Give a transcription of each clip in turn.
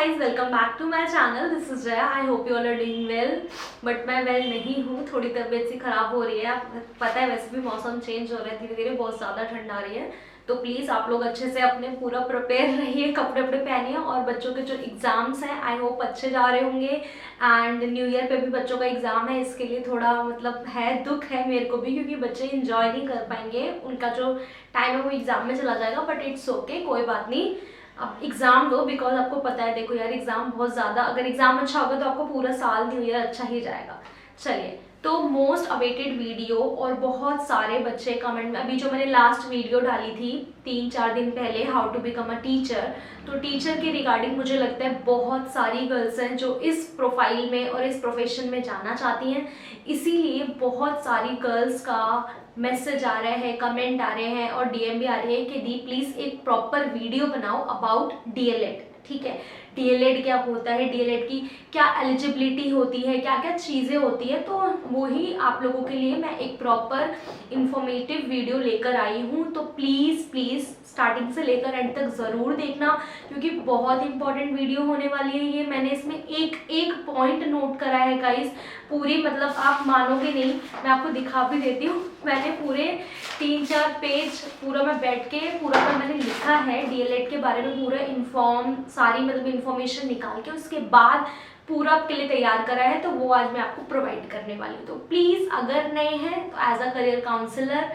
Guys, welcome back to my channel. This is Jaya. I hope you all are doing well. But मैं well नहीं हूँ, थोड़ी तबीयत सी खराब हो रही है। आपको पता है वैसे भी मौसम चेंज हो रहा है धीरे धीरे, बहुत ज़्यादा ठंड आ रही है। तो प्लीज़ आप लोग अच्छे से अपने पूरा प्रिपेयर रहिए, कपड़े वपड़े पहनिए। और बच्चों के जो एग्ज़ाम्स हैं आई होप अच्छे जा रहे होंगे। एंड न्यू ईयर पे भी बच्चों का एग्ज़ाम है, इसके लिए थोड़ा मतलब है, दुख है मेरे को भी, क्योंकि बच्चे इंजॉय नहीं कर पाएंगे। उनका जो टाइम है वो एग्ज़ाम में चला जाएगा। बट इट्स ओके, कोई बात नहीं। आप एग्ज़ाम दो, बिकॉज आपको पता है, देखो यार, एग्ज़ाम बहुत ज़्यादा, अगर एग्ज़ाम अच्छा होगा तो आपको पूरा साल न्यू ईयर अच्छा ही जाएगा। चलिए, तो मोस्ट अवेटेड वीडियो और बहुत सारे बच्चे कमेंट में, अभी जो मैंने लास्ट वीडियो डाली थी 3-4 दिन पहले, how to become a teacher, तो टीचर के रिगार्डिंग मुझे लगता है बहुत सारी गर्ल्स हैं जो इस प्रोफाइल में और इस प्रोफेशन में जाना चाहती हैं। इसीलिए बहुत सारी गर्ल्स का मैसेज आ रहा है, कमेंट आ रहे हैं और डीएम भी आ रहे हैं कि दी प्लीज़ एक प्रॉपर वीडियो बनाओ अबाउट डीएलएड। ठीक है, डीएलएड क्या होता है, डीएलएड की क्या एलिजिबिलिटी होती है, क्या क्या चीज़ें होती है, तो वही आप लोगों के लिए मैं एक प्रॉपर इंफॉर्मेटिव वीडियो लेकर आई हूँ। तो प्लीज़ प्लीज़ स्टार्टिंग से लेकर एंड तक ज़रूर देखना, क्योंकि बहुत इंपॉर्टेंट वीडियो होने वाली है ये। मैंने इसमें एक एक पॉइंट नोट करा है गाइस, पूरी, मतलब आप मानोगे नहीं, मैं आपको दिखा भी देती हूँ। मैंने पूरे 3-4 पेज पूरा मैं बैठ के पूरा मैंने लिखा है डीएलएड के बारे में, पूरा सारी मतलब इन्फॉर्मेशन निकाल के उसके बाद पूरा आपके लिए तैयार करा है। तो वो आज मैं आपको प्रोवाइड करने वाली हूँ। तो प्लीज़ अगर नए हैं तो as a career counsellor,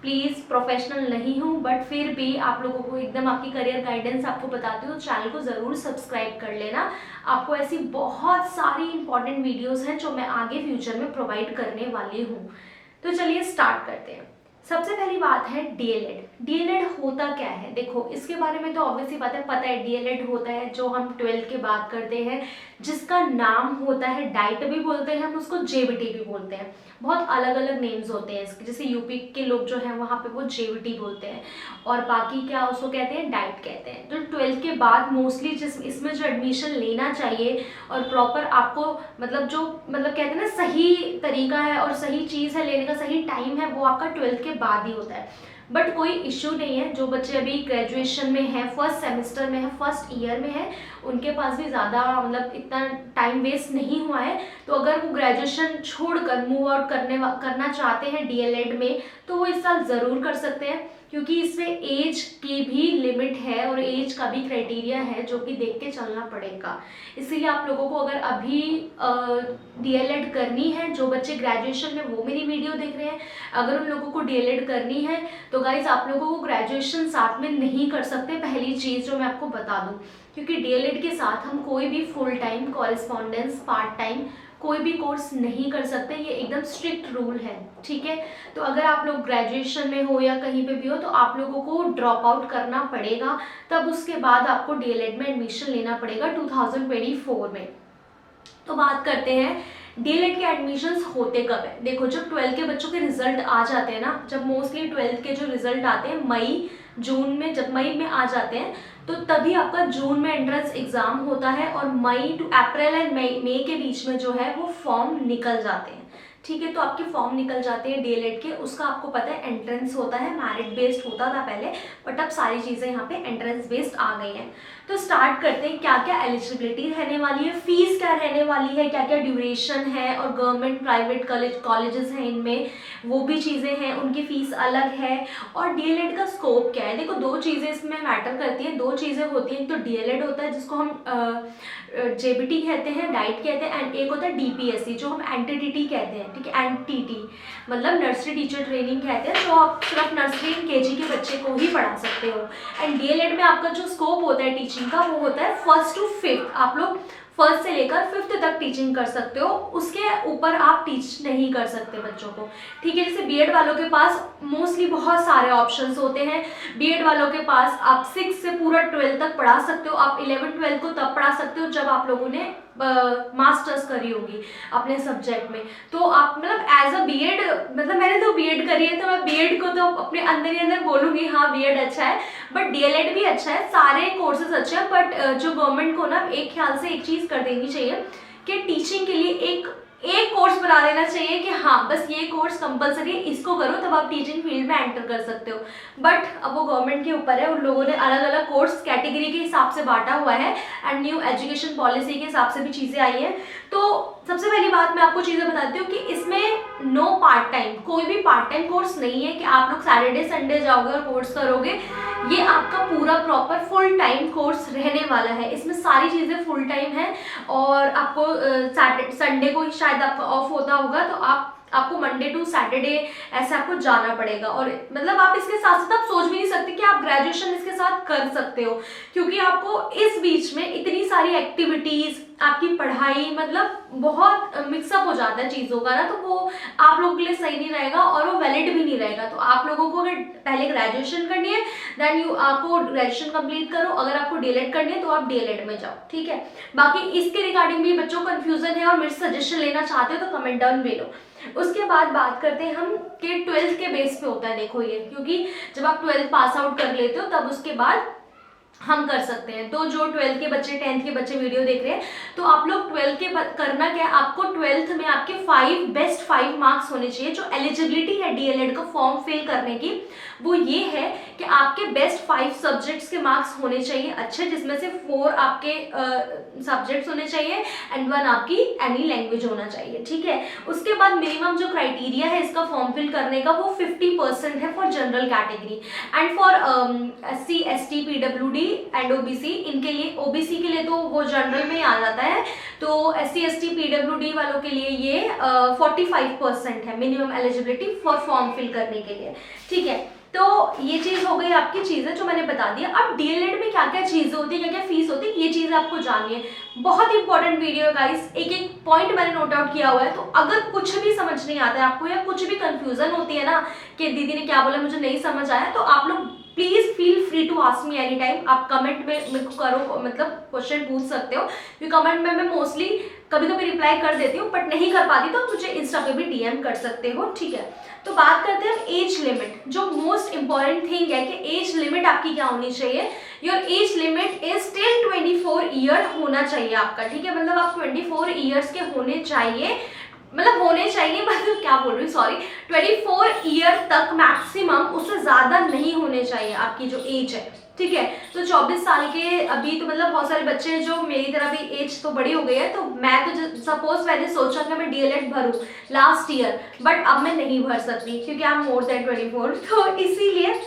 please, professional नहीं हूँ बट फिर भी आप लोगों को एकदम आपकी करियर गाइडेंस आपको बताती हूँ। चैनल को ज़रूर सब्सक्राइब कर लेना। आपको ऐसी बहुत सारी इंपॉर्टेंट वीडियोस हैं जो मैं आगे फ्यूचर में प्रोवाइड करने वाली हूँ। तो चलिए स्टार्ट करते हैं। सबसे पहली बात है डीएलएड। डीएलएड होता क्या है? देखो, इसके बारे में तो ऑब्वियसली बात है, पता है डीएलएड होता है जो हम 12th के बाद करते हैं, जिसका नाम होता है डाइट भी बोलते हैं हम उसको, जेबीटी भी बोलते हैं। बहुत अलग अलग नेम्स होते हैं इसके, जैसे यूपी के लोग जो हैं वहाँ पे वो जेबीटी बोलते हैं और बाकी क्या उसको कहते हैं, डाइट कहते हैं। तो 12th के बाद मोस्टली इसमें जो एडमिशन लेना चाहिए और प्रॉपर आपको मतलब जो कहते हैं ना सही तरीका है और सही चीज़ है लेने का, सही टाइम है, वो आपका 12th के बाद ही होता है। बट कोई इश्यू नहीं है, जो बच्चे अभी ग्रेजुएशन में है, फर्स्ट सेमेस्टर में है, फर्स्ट ईयर में है, उनके पास भी ज़्यादा मतलब इतना टाइम वेस्ट नहीं हुआ है। तो अगर वो ग्रेजुएशन छोड़कर मूव आउट करना चाहते हैं डीएलएड में, तो वो इस साल ज़रूर कर सकते हैं, क्योंकि इसमें एज की भी लिमिट है और एज का भी क्राइटेरिया है जो कि देख के चलना पड़ेगा। इसीलिए आप लोगों को अगर अभी डीएलएड करनी है, जो बच्चे ग्रेजुएशन में वो मेरी वीडियो देख रहे हैं, अगर उन लोगों को डीएलएड करनी है तो गाइज आप लोगों को ग्रेजुएशन साथ में नहीं कर सकते, पहली चीज़ जो मैं आपको बता दूं, क्योंकि डीएलएड के साथ हम कोई भी full time, correspondence, part time कोई भी कोर्स नहीं कर सकते। ये एकदम स्ट्रिक्ट रूल है, ठीक है। तो अगर आप लोग ग्रेजुएशन में हो या कहीं पे भी हो तो आप लोगों को ड्रॉप आउट करना पड़ेगा, तब उसके बाद आपको डीएलएड में एडमिशन लेना पड़ेगा 2024 में। तो बात करते हैं डीएलएड के एडमिशन्स होते कब है। देखो, जब 12th के बच्चों के रिजल्ट आ जाते हैं ना, जब मोस्टली 12th के जो रिजल्ट आते हैं मई जून में, जब मई में आ जाते हैं तो तभी आपका जून में एंट्रेंस एग्जाम होता है और मई टू अप्रैल एंड मई के बीच में जो है वो फॉर्म निकल जाते हैं, ठीक है। तो आपके फॉर्म निकल जाते हैं डीएलएड के, उसका आपको पता है एंट्रेंस होता है, मेरिट बेस्ड होता था पहले, बट अब सारी चीज़ें यहाँ पे एंट्रेंस बेस्ड आ गई हैं। तो स्टार्ट करते हैं, क्या क्या एलिजिबिलिटी रहने वाली है, फीस क्या रहने वाली है, क्या क्या ड्यूरेशन है, और गवर्नमेंट प्राइवेट कॉलेजेस हैं इनमें वो भी चीज़ें हैं, उनकी फ़ीस अलग है, और डीएलएड का स्कोप क्या है। देखो, दो चीज़ें इसमें मैटर करती हैं, दो चीज़ें होती हैं। तो डीएलएड होता है जिसको हम जेबीटी कहते हैं, डाइट कहते हैं, एंड एक होता है डीपीएससी जो हम एनटीटी कहते हैं, ठीक है। एनटीटी मतलब नर्सरी टीचर ट्रेनिंग कहते हैं, जो आप सिर्फ नर्सरी केजी के बच्चे को ही पढ़ा सकते हो। एंड डीएलएड में आपका जो स्कोप होता है टीचिंग का, वो होता है 1st to 5th। आप लोग 1st से लेकर 5th तक टीचिंग कर सकते हो, उसके ऊपर आप टीच नहीं कर सकते बच्चों को, ठीक है। जैसे बीएड वालों के पास मोस्टली बहुत सारे ऑप्शंस होते हैं। बीएड वालों के पास आप 6 से पूरा 12th तक पढ़ा सकते हो, आप 11-12 को तब पढ़ा सकते हो जब आप लोगों ने मास्टर्स करी होगी अपने सब्जेक्ट में। तो आप मतलब एज अ बीएड, मतलब मैंने तो बीएड करी है तो मैं बीएड को तो अपने अंदर ही अंदर बोलूँगी, हाँ बीएड अच्छा है, बट डीएलएड भी अच्छा है, सारे कोर्सेज अच्छे हैं। बट जो गवर्नमेंट को ना एक ख्याल से एक चीज़ कर देनी चाहिए कि टीचिंग के लिए एक एक कोर्स बना देना चाहिए कि हाँ बस ये कोर्स कंपलसरी है, इसको करो तब आप टीचिंग फील्ड में एंटर कर सकते हो। बट अब वो गवर्नमेंट के ऊपर है, उन लोगों ने अलग अलग कोर्स कैटेगरी के हिसाब से बांटा हुआ है एंड न्यू एजुकेशन पॉलिसी के हिसाब से भी चीज़ें आई हैं। तो सबसे पहली बात मैं आपको चीज़ें बताती हूँ कि इसमें नो पार्ट टाइम, कोई भी पार्ट टाइम कोर्स नहीं है कि आप लोग सैटरडे संडे जाओगे और कोर्स करोगे। ये आपका पूरा प्रॉपर फुल टाइम कोर्स रहने वाला है, इसमें सारी चीज़ें फुल टाइम है। और आपको संडे को ही शायद आपका ऑफ होता होगा, तो आपको मंडे टू सैटरडे ऐसे आपको जाना पड़ेगा। और मतलब आप इसके साथ साथ आप सोच भी नहीं सकते कि आप ग्रेजुएशन इसके साथ कर सकते हो, क्योंकि आपको इस बीच में इतनी सारी एक्टिविटीज़, आपकी पढ़ाई, मतलब बहुत मिक्सअप हो जाता है चीज़ों का ना, तो वो आप लोगों के लिए सही नहीं रहेगा और वो वैलिड भी नहीं रहेगा। तो आप लोगों को अगर पहले ग्रेजुएशन करनी है देन आपको ग्रेजुएशन कंप्लीट करो, अगर आपको डीएलएड करनी है तो आप डीएलएड में जाओ, ठीक है। बाकी इसके रिगार्डिंग भी बच्चों को कन्फ्यूजन है और मेरे सजेशन लेना चाहते हो तो कमेंट डाउन में लो। उसके बाद बात करते हैं हम कि 12th के बेस पे होता है, देखो ये, क्योंकि जब आप 12th पास आउट कर लेते हो तब उसके बाद हम कर सकते हैं। तो जो 12th के बच्चे, 10th के बच्चे वीडियो देख रहे हैं, तो आप लोग 12th के करना क्या है, आपको 12th में आपके बेस्ट 5 मार्क्स होने चाहिए। जो एलिजिबिलिटी है डीएलएड का फॉर्म फिल करने की, वो ये है कि आपके बेस्ट 5 सब्जेक्ट्स के मार्क्स होने चाहिए अच्छे, जिसमें से 4 आपके सब्जेक्ट्स होने चाहिए एंड 1 आपकी एनी लैंग्वेज होना चाहिए, ठीक है। उसके बाद मिनिमम जो क्राइटेरिया है इसका फॉर्म फिल करने का, वो 50% है for general category and for SC ST PWD and OBC। इनके लिए, OBC के लिए तो वो जनरल में आ जाता है, तो SC ST PWD वालों के लिए ये 45% है minimum eligibility for form fill करने के लिए, ठीक है। तो ये चीज़ हो गई आपकी चीज़ें जो मैंने बता दिया। अब डीएलएड में क्या क्या चीज़ें होती है, क्या क्या फीस होती है, ये चीज़ें आपको जाननी है। बहुत इंपॉर्टेंट वीडियो है गाइस, एक एक पॉइंट मैंने नोट आउट किया हुआ है। तो अगर कुछ भी समझ नहीं आता है आपको या कुछ भी कंफ्यूजन होती है ना कि दीदी ने क्या बोला मुझे नहीं समझ आया, तो आप लोग please feel free to ask me any time. आप कमेंट में मेरे को करो, मतलब क्वेश्चन पूछ सकते हो, क्योंकि कमेंट में मैं मोस्टली कभी कभी रिप्लाई कर देती हूँ, बट नहीं कर पाती तो मुझे इंस्टा पे भी DM कर सकते हो, ठीक है। तो बात करते हैं एज लिमिट। जो मोस्ट इंपॉर्टेंट थिंग है कि एज लिमिट आपकी क्या होनी चाहिए। Your age limit is till 24 year होना चाहिए आपका, ठीक है। मतलब आप 24 ईयर्स के होने चाहिए, मतलब क्या बोल रही हूँ, सॉरी, 24 ईयर तक मैक्सिमम, उससे ज़्यादा नहीं होने चाहिए आपकी जो एज है, ठीक है। तो 24 साल के अभी तो मतलब बहुत सारे बच्चे हैं जो मेरी तरह भी एज तो बड़ी हो गई है, तो मैं तो सपोज मैंने सोचा कि मैं डीएलएड भरूँ लास्ट ईयर, बट अब मैं नहीं भर सकती क्योंकि आई एम मोर देन 24। तो इसीलिए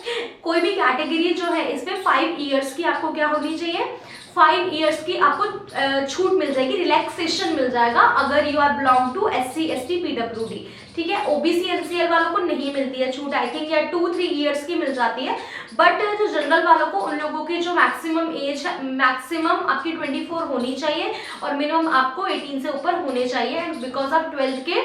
कोई भी कैटेगरी जो है इसमें 5 ईयर्स की आपको क्या होनी चाहिए, 5 ईयर्स की आपको छूट मिल जाएगी, रिलैक्सेशन मिल जाएगा अगर you are belong to SC ST PWD, ठीक है। OBC NCL वालों को नहीं मिलती है छूट, आई थिंक या 2-3 ईयर्स की मिल जाती है, बट जो जनरल वालों को, उन लोगों की जो मैक्सिमम एज है, मैक्सिमम आपकी 24 होनी चाहिए और मिनिमम आपको 18 से ऊपर होने चाहिए, एंड बिकॉज ऑफ 12th के,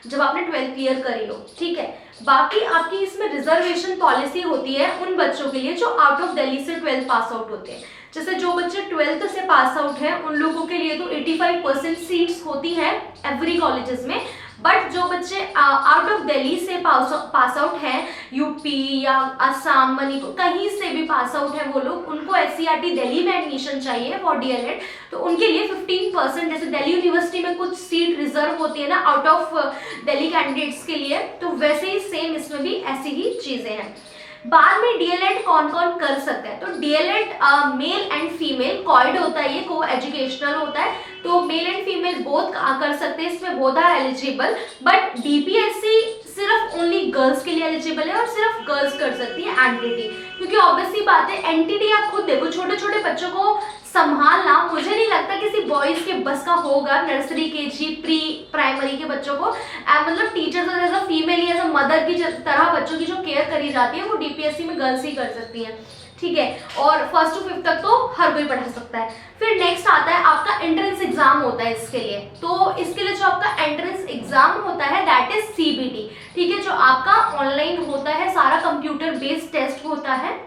जब आपने 12th क्लियर करी हो, ठीक है। बाकी आपकी इसमें रिजर्वेशन पॉलिसी होती है उन बच्चों के लिए जो आउट ऑफ दिल्ली से 12th पास आउट होते हैं। जैसे जो बच्चे 12th से पास आउट हैं उन लोगों के लिए तो 85% सीट्स होती हैं एवरी कॉलेजेस में, बट जो बच्चे आउट ऑफ दिल्ली से पास आउट हैं, यूपी या असम, मणिपुर, कहीं से भी पास आउट है वो लोग, उनको SCERT दिल्ली में एडमिशन चाहिए फॉर डीएलएड, तो उनके लिए 15%, जैसे दिल्ली यूनिवर्सिटी में कुछ सीट रिजर्व होती है ना आउट ऑफ दिल्ली कैंडिडेट्स के लिए, तो वैसे ही सेम इसमें भी ऐसी ही चीज़ें हैं। बाद में डीएलएड कौन कौन कर सकता है, तो डीएलएड मेल एंड फीमेल कॉइड होता है, ये को एजुकेशनल होता है, तो मेल एंड फीमेल बोथ कर सकते हैं, इसमें both are eligible, but DPSC सिर्फ ओनली गर्ल्स के लिए एलिजिबल है और सिर्फ गर्ल्स कर सकती है एनटीटी, क्योंकि ऑब्वियसली बात है एनटीटी आप खुद देखो, छोटे छोटे बच्चों को संभालना मुझे नहीं लगता किसी बॉयज के बस का होगा, नर्सरी KG प्री प्राइमरी के बच्चों को, मतलब teachers as a female as a mother की तरह बच्चों की जो केयर करी जाती है वो DPSC में गर्ल्स ही कर सकती हैं, ठीक है। और 1st to 5th तक तो हर कोई पढ़ा सकता है। फिर नेक्स्ट आता है आपका एंट्रेंस एग्जाम होता है इसके लिए, तो इसके लिए जो आपका एंट्रेंस एग्जाम होता है दैट इज CBT, ठीक है, जो आपका ऑनलाइन होता है, सारा कंप्यूटर बेस्ड टेस्ट होता है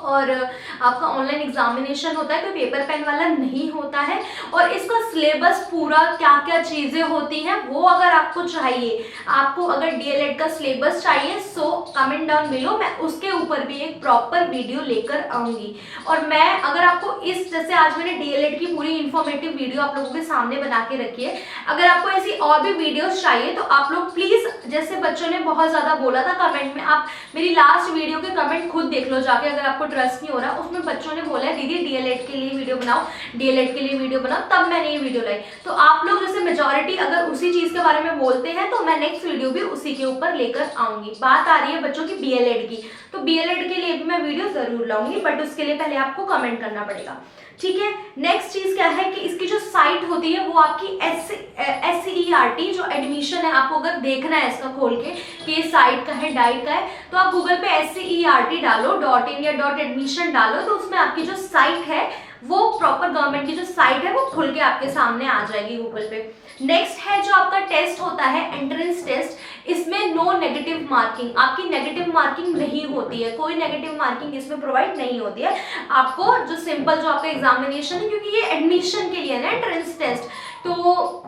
और आपका ऑनलाइन एग्जामिनेशन होता है, कोई पेपर पेन वाला नहीं होता है। और इसका सिलेबस पूरा क्या क्या चीज़ें होती हैं वो अगर आपको चाहिए, आपको अगर डीएलएड का सिलेबस चाहिए सो कमेंट डाउन बिलो, मैं उसके ऊपर भी एक प्रॉपर वीडियो लेकर आऊँगी। और मैं अगर आपको इस, जैसे आज मैंने डीएलएड की पूरी इन्फॉर्मेटिव वीडियो आप लोगों के सामने बना के रखी है। अगर आपको ऐसी और भी वीडियोस चाहिए तो आप लोग प्लीज, जैसे बच्चों ने बहुत ज्यादा बोला था कमेंट में, आप मेरी लास्ट वीडियो के कमेंट खुद देख लो जाके, अगर आपको ट्रस्ट नहीं हो रहा। उसमें बच्चों ने बोला है दीदी डीएलएड के लिए वीडियो बनाओ, डीएलएड के लिए वीडियो बनाओ, तब मैंने ये वीडियो लाई। तो आप लोग जैसे मेजोरिटी अगर उसी चीज के बारे में बोलते हैं तो मैं नेक्स्ट वीडियो भी उसी के ऊपर लेकर आऊंगी। बात आ रही है बच्चों की बीएलएड की, तो बीएलएड के लिए भी मैं वीडियो जरूर लाऊंगी, बट उसके लिए पहले आपको कमेंट करना पड़ेगा, ठीक है। नेक्स्ट चीज क्या है कि इसकी जो साइट होती है वो आपकी SCERT जो एडमिशन है, आपको अगर देखना है इसका खोल के कि साइट का है, डाइट का है, तो आप गूगल पे SCERT डालो, .in या .admission डालो, तो उसमें आपकी जो साइट है वो प्रॉपर गवर्नमेंट की जो साइट है वो खुल के आपके सामने आ जाएगी गूगल पे। नेक्स्ट है जो आपका टेस्ट होता है एंट्रेंस टेस्ट, इसमें नो नेगेटिव मार्किंग, आपकी नेगेटिव मार्किंग नहीं होती है, कोई नेगेटिव मार्किंग इसमें प्रोवाइड नहीं होती है। आपको जो सिंपल जो आपका एग्जामिनेशन है, क्योंकि ये एडमिशन के लिए ना एंट्रेंस टेस्ट, तो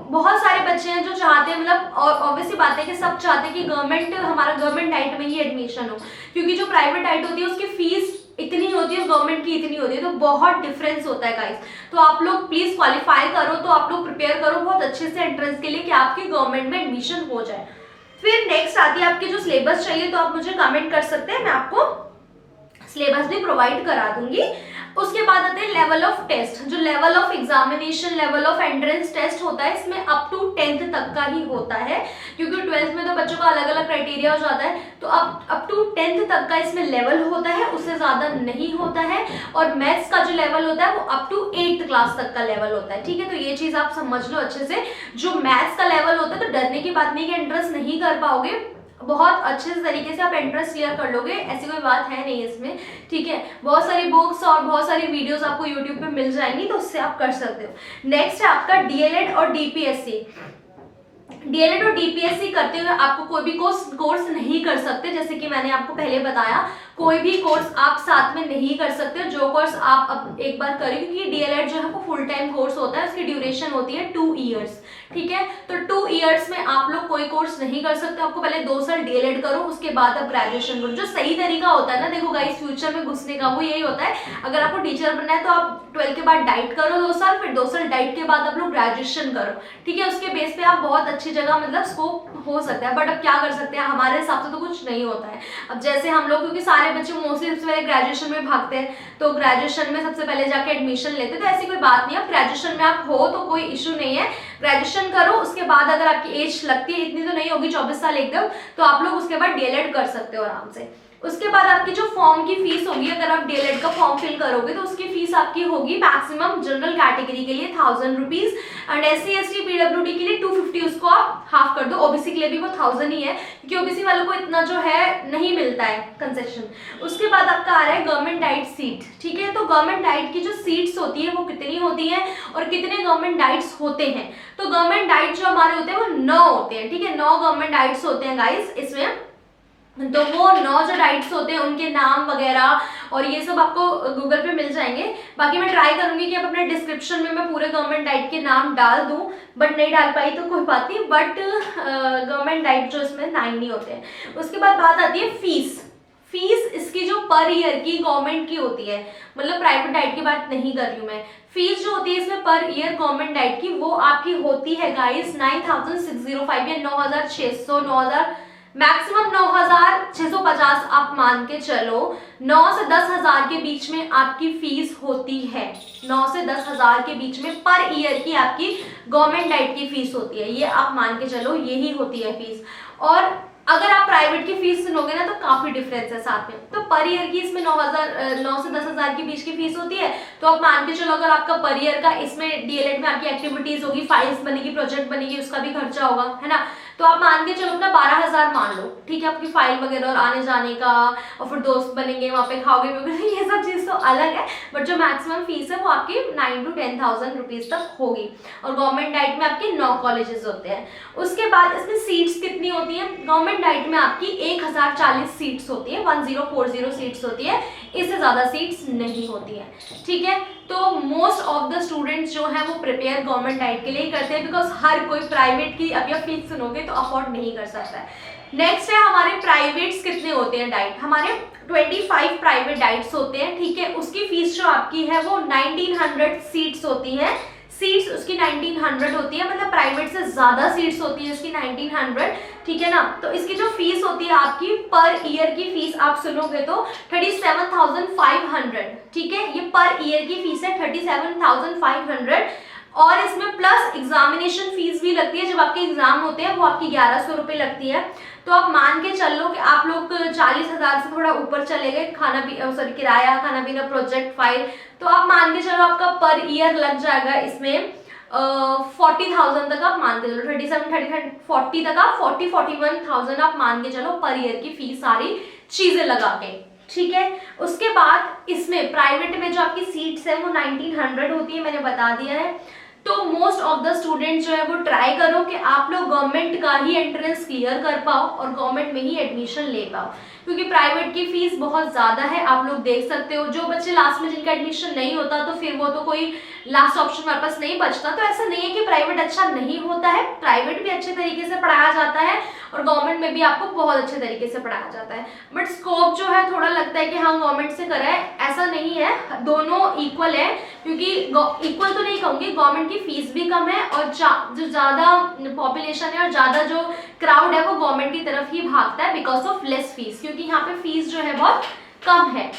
बहुत सारे बच्चे हैं जो चाहते हैं, मतलब और ऑब्वियसली बात है कि सब चाहते हैं कि गवर्नमेंट, हमारा गवर्नमेंट डाइट में ही एडमिशन हो, क्योंकि जो प्राइवेट डाइट होती है उसकी फीस इतनी होती है, गवर्नमेंट की इतनी होती है, तो बहुत डिफरेंस होता है गाइस। तो आप लोग प्लीज क्वालिफाई करो, तो आप लोग प्रिपेयर करो बहुत अच्छे से एंट्रेंस के लिए कि आपकी गवर्नमेंट में एडमिशन हो जाए। फिर नेक्स्ट आती है आपकी जो सिलेबस चाहिए, तो आप मुझे कमेंट कर सकते हैं, मैं आपको सिलेबस भी प्रोवाइड करा दूंगी। उसके बाद आते हैं लेवल ऑफ टेस्ट, जो level of examination, level of entrance test होता है, इसमें अप टू 10th तक का ही होता है, क्योंकि 12th में तो बच्चों का अलग अलग क्राइटेरिया हो जाता है, तो अप टू 10th तक का इसमें लेवल होता है, उससे ज्यादा नहीं होता है। और मैथ्स का जो लेवल होता है वो अप टू 8th क्लास तक का लेवल होता है, ठीक है। तो ये चीज आप समझ लो अच्छे से, जो मैथ्स का लेवल होता है, तो डरने की बात नहीं कि एंट्रेंस नहीं कर पाओगे, बहुत अच्छे तरीके से आप एंट्रेंस क्लियर कर लोगे, ऐसी कोई बात है नहीं इसमें, ठीक है। बहुत सारी बुक्स और बहुत सारी वीडियोस आपको यूट्यूब पे मिल जाएंगी, तो उससे आप कर सकते हो। नेक्स्ट है आपका डीएलएड और डीपीएससी। डीएलएड और डीपीएससी करते हुए आपको कोई भी कोर्स नहीं कर सकते, जैसे कि मैंने आपको पहले बताया, कोई भी कोर्स आप साथ में नहीं कर सकते। जो कोर्स आप अब एक बार करें, क्योंकि डीएलएड जो है वो फुल टाइम कोर्स होता है, उसकी ड्यूरेशन होती है 2 ईयर्स, ठीक है। तो 2 ईयर्स में आप लोग कोई कोर्स नहीं कर सकते, आपको पहले 2 साल डीएलएड करो, उसके बाद आप ग्रेजुएशन करो। जो सही तरीका होता है ना, देखो गाइस, फ्यूचर में घुसने का वो यही होता है, अगर आपको टीचर बनना है तो आप 12 के बाद डाइट करो 2 साल, फिर 2 साल डाइट के बाद आप लोग ग्रेजुएशन करो, ठीक है। उसके बेस पे आप बहुत अच्छी जगह, मतलब स्कोप हो सकता है, बट अब क्या कर सकते हैं, हमारे हिसाब से तो कुछ नहीं होता है। अब जैसे हम लोग, क्योंकि सारे बच्चे मोस्टली सबसे पहले ग्रेजुएशन में भागते हैं, तो ग्रेजुएशन में सबसे पहले जाके एडमिशन लेते हैं, तो ऐसी कोई बात नहीं है। अब ग्रेजुएशन में आप हो तो कोई इशू नहीं है, ग्रेजुएशन करो, उसके बाद अगर आपकी एज लगती है, इतनी तो नहीं होगी 24 साल एकदम, तो आप लोग उसके बाद डीएलएड कर सकते हो आराम से। उसके बाद आपकी जो फॉर्म की फीस होगी, अगर आप डीएलएड का फॉर्म फिल करोगे तो उसकी फीस आपकी होगी मैक्सिमम जनरल कैटेगरी के लिए 1000 rupees, and SC ST PWD के लिए 250, उसको आप हाफ कर दो। ओबीसी के लिए भी वो 1000 ही है, क्योंकि ओबीसी वालों को इतना जो है नहीं मिलता है कंसेशन। उसके बाद आपका आ रहा है गवर्नमेंट डाइट सीट, ठीक है। तो गवर्नमेंट डाइट की जो सीट्स होती है वो कितनी होती है और कितने गवर्नमेंट डाइट्स होते हैं, तो गवर्नमेंट डाइट जो हमारे होते हैं वो 9 होते हैं, ठीक है। 9 गवर्नमेंट डाइट्स होते हैं गाइस इसमें, तो वो 9 जो डाइट्स होते हैं उनके नाम वगैरह और ये सब आपको गूगल पे मिल जाएंगे। बाकी मैं ट्राई करूंगी कि आप अपने डिस्क्रिप्शन में मैं पूरे गवर्नमेंट डाइट के नाम डाल दूं, बट नहीं डाल पाई तो कोई बात नहीं, बट गवर्नमेंट डाइट जो इसमें 9 नहीं होते हैं। उसके बाद बात आती है फीस। फीस इसकी जो पर ईयर की गवर्नमेंट की होती है, मतलब प्राइवेट डाइट की बात नहीं कर रही हूँ मैं, फीस जो होती है इसमें पर ईयर गवर्नमेंट डाइट की, वो आपकी होती है गाइस 9605 या 9600, 9000, मैक्सिमम 9650 आप मान के चलो। 9 से 10,000 के बीच में आपकी फीस होती है, 9 से 10,000 के बीच में पर ईयर की आपकी गवर्नमेंट डाइट की फीस होती है, ये आप मान के चलो, यही होती है फीस। और अगर आप प्राइवेट की फीस सुनोगे ना तो काफी डिफरेंस है साथ में। तो पर ईयर की इसमें 9 से 10,000 के बीच की फीस होती है, तो आप मान के चलो अगर आपका पर ईयर का इसमें डीएलएड में आपकी एक्टिविटीज होगी, फाइल्स बनेगी, प्रोजेक्ट बनेगी, उसका भी खर्चा होगा, है ना। तो आप मान के चलो अपना 12,000 मान लो, ठीक है, आपकी फाइल वगैरह और आने जाने का, और फिर दोस्त बनेंगे, वहाँ पे खाओगे वगैरह, ये सब चीज़ तो अलग है, बट जो मैक्सिमम फीस है वो आपकी 9 to 10,000 रुपीज़ तक होगी। और गवर्नमेंट डाइट में आपके 9 कॉलेजेस होते हैं। उसके बाद इसमें सीट्स कितनी होती हैं, गवर्नमेंट डाइट में आपकी 1040 सीट्स होती है, 1040 सीट्स होती है, इससे ज़्यादा सीट्स नहीं होती है, ठीक है। तो मोस्ट ऑफ द स्टूडेंट्स जो हैं वो प्रिपेयर गवर्नमेंट डाइट के लिए करते हैं, बिकॉज हर कोई प्राइवेट की अब या फीस सुनोगे तो अफोर्ड नहीं कर सकता है। नेक्स्ट है हमारे प्राइवेट्स कितने होते हैं डाइट, हमारे 25 प्राइवेट डाइट्स होते हैं, ठीक है। उसकी फीस जो आपकी है वो 1900 सीट्स होती हैं, सीट्स उसकी 1900 होती है, मतलब प्राइवेट से ज़्यादा सीट्स होती है इसकी 1900, ठीक है ना। तो इसकी जो फीस होती है आपकी पर ईयर की फीस आप सुनोगे तो 37,500, ठीक है, ये पर ईयर की फीस है 37,500। और इसमें प्लस एग्जामिनेशन फीस भी लगती है, जब आपके एग्जाम होते हैं वो आपकी 1100 रुपये लगती है। तो आप मान के चल लो कि आप लोग 40,000 से थोड़ा ऊपर चले गए, किराया, खाना पीना, प्रोजेक्ट फाइल, तो आप मान के चलो आपका पर ईयर लग जाएगा इसमें 40,000 तक आप मान के चलो, 40 तक आप 41,000 आप मान के चलो पर ईयर की फीस सारी चीजें लगा के, ठीक है। उसके बाद इसमें प्राइवेट में जो आपकी सीट्स है वो 1900 होती है, मैंने बता दिया है। तो मोस्ट ऑफ द स्टूडेंट्स जो है वो ट्राई करो कि आप लोग गवर्नमेंट का ही एंट्रेंस क्लियर कर पाओ और गवर्नमेंट में ही एडमिशन ले पाओ, क्योंकि प्राइवेट की फीस बहुत ज़्यादा है, आप लोग देख सकते हो। जो बच्चे लास्ट में जिनका एडमिशन नहीं होता तो फिर वो तो कोई लास्ट ऑप्शन हमारे पास नहीं बचता। तो ऐसा नहीं है कि प्राइवेट अच्छा नहीं होता है, प्राइवेट भी अच्छे तरीके से पढ़ाया जाता है और गवर्नमेंट में भी आपको बहुत अच्छे तरीके से पढ़ाया जाता है। बट स्कोप जो है थोड़ा लगता है कि हाँ गवर्नमेंट से करा है, ऐसा नहीं है, दोनों इक्वल है। क्योंकि इक्वल तो नहीं कहूँगी, गवर्नमेंट की फीस भी कम है और जो ज़्यादा पॉपुलेशन है और ज़्यादा जो क्राउड है वो गवर्नमेंट की तरफ ही भागता है बिकॉज ऑफ लेस फीस, क्योंकि यहाँ पे फीस जो है बहुत कम है।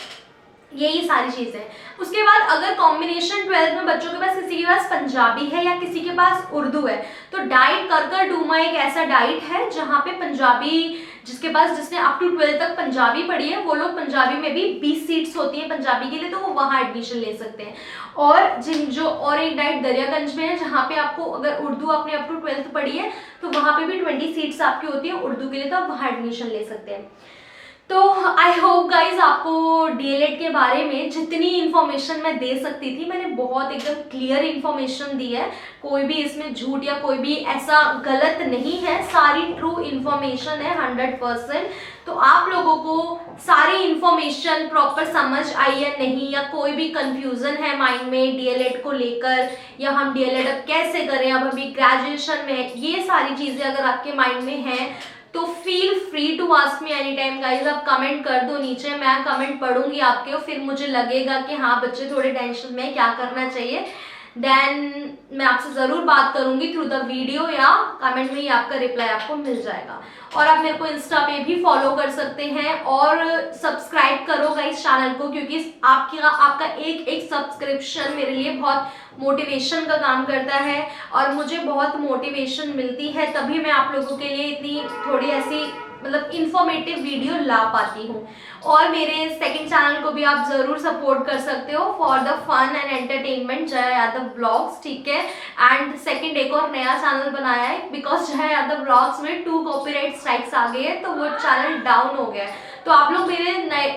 यही सारी चीज़ें। उसके बाद अगर कॉम्बिनेशन 12th में बच्चों के पास, किसी के पास पंजाबी है या किसी के पास उर्दू है, तो डाइट कर डूमा एक ऐसा डाइट है जहाँ पे पंजाबी, जिसने अप टू 12th तक पंजाबी पढ़ी है वो लोग, पंजाबी में भी 20 सीट्स होती है पंजाबी के लिए, तो वो वहाँ एडमिशन ले सकते हैं। और एक डाइट दरियागंज में है जहाँ पे आपको अगर उर्दू आपने अप टू 12th पढ़ी है तो वहाँ पे भी 20 सीट्स आपकी होती है उर्दू के लिए, तो आप वहाँ एडमिशन ले सकते हैं। तो आई होप गाइज आपको डीएलएड के बारे में जितनी इन्फॉर्मेशन मैं दे सकती थी मैंने बहुत एकदम क्लियर इन्फॉर्मेशन दी है, कोई भी इसमें झूठ या कोई भी ऐसा गलत नहीं है, सारी ट्रू इन्फॉर्मेशन है 100%। तो आप लोगों को सारी इन्फॉर्मेशन प्रॉपर समझ आई है नहीं, या कोई भी कंफ्यूजन है माइंड में डीएलएड को लेकर, या हम डीएलएड अब कैसे करें, अब अभी ग्रेजुएशन में, ये सारी चीज़ें अगर आपके माइंड में हैं तो feel free to ask me any time guys. आप कमेंट कर दो नीचे, मैं कमेंट पढ़ूंगी आपके और फिर मुझे लगेगा कि हाँ बच्चे थोड़े टेंशन में, क्या करना चाहिए, देन मैं आपसे ज़रूर बात करूंगी थ्रू द वीडियो या कमेंट में ही आपका रिप्लाई आपको मिल जाएगा। और आप मेरे को इंस्टा पे भी फॉलो कर सकते हैं और सब्सक्राइब करो गाइस चैनल को, क्योंकि आपका एक सब्सक्रिप्शन मेरे लिए बहुत मोटिवेशन का काम करता है और मुझे बहुत मोटिवेशन मिलती है, तभी मैं आप लोगों के लिए इतनी थोड़ी ऐसी मतलब इंफॉर्मेटिव वीडियो ला पाती हूँ। और मेरे सेकंड चैनल को भी आप ज़रूर सपोर्ट कर सकते हो for the fun and entertainment, Jaya Yadav blogs, ठीक है। एंड सेकंड एक और नया चैनल बनाया है बिकॉज जया यादव ब्लॉग्स में 2 कॉपीराइट स्ट्राइक्स आ गई है तो वो चैनल डाउन हो गया है। तो आप लोग मेरे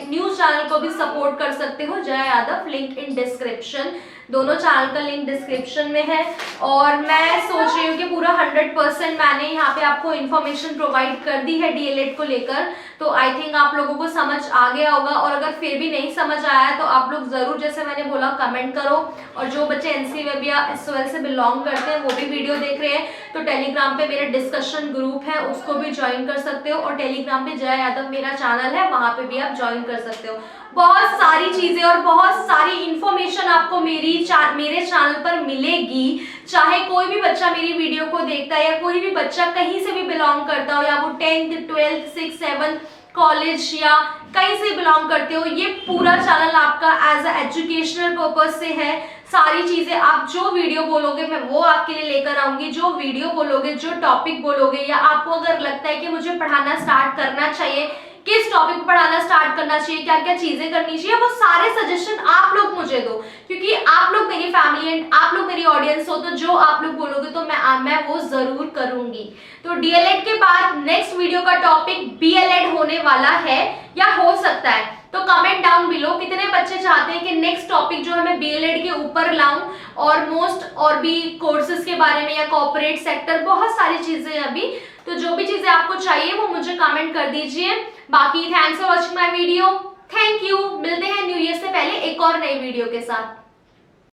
न्यूज़ चैनल को भी सपोर्ट कर सकते हो, Jaya Yadav, link in description, दोनों चैनल का लिंक डिस्क्रिप्शन में है। और मैं सोच रही हूँ कि पूरा 100% मैंने यहाँ पे आपको इन्फॉर्मेशन प्रोवाइड कर दी है डीएलएड को लेकर, तो आई थिंक आप लोगों को समझ आ गया होगा। और अगर फिर भी नहीं समझ आया तो आप लोग ज़रूर, जैसे मैंने बोला, कमेंट करो। और जो बच्चे एनसी वेब या एसओएल से बिलोंग करते हैं वो भी वीडियो देख रहे हैं तो टेलीग्राम पे मेरा डिस्कशन ग्रुप है, उसको भी ज्वाइन कर सकते हो। और टेलीग्राम पे जया यादव मेरा चैनल है, वहाँ पे भी आप ज्वाइन कर सकते हो। बहुत सारी चीज़ें और बहुत सारी इन्फॉर्मेशन आपको मेरे चैनल पर मिलेगी। चाहे कोई भी बच्चा मेरी वीडियो को देखता है या कोई भी बच्चा कहीं से भी बिलोंग करता हो, या वो 10th 12th 6th 7th college या कहीं से बिलोंग करते हो, ये पूरा चैनल आपका एज अ एजुकेशनल पर्पज से है। सारी चीज़ें आप जो वीडियो बोलोगे मैं वो आपके लिए लेकर आऊँगी, जो वीडियो बोलोगे, जो टॉपिक बोलोगे, या आपको अगर लगता है कि मुझे पढ़ाना स्टार्ट करना चाहिए, किस टॉपिक पर पढ़ाना स्टार्ट करना चाहिए, क्या क्या चीजें करनी चाहिए, वो सारे सजेशन आप लोग मुझे दो, क्योंकि आप लोग मेरी फैमिली एंड आप लोग मेरी ऑडियंस हो। तो जो आप लोग बोलोगे तो मैं वो जरूर करूंगी। तो डीएलएड के बाद नेक्स्ट वीडियो का टॉपिक बीएलएड होने वाला है या हो सकता है, तो कमेंट डाउन बिलो कितने बच्चे चाहते हैं कि नेक्स्ट टॉपिक जो है मैं बीएलएड के ऊपर लाऊं, और भी कोर्सेज के बारे में या कॉर्पोरेट सेक्टर, बहुत सारी चीजें अभी। तो जो भी चीजें आपको चाहिए वो मुझे कमेंट कर दीजिए। बाकी thanks for watching my video, thank you. मिलते हैं न्यू ईयर से पहले एक और नई वीडियो के साथ।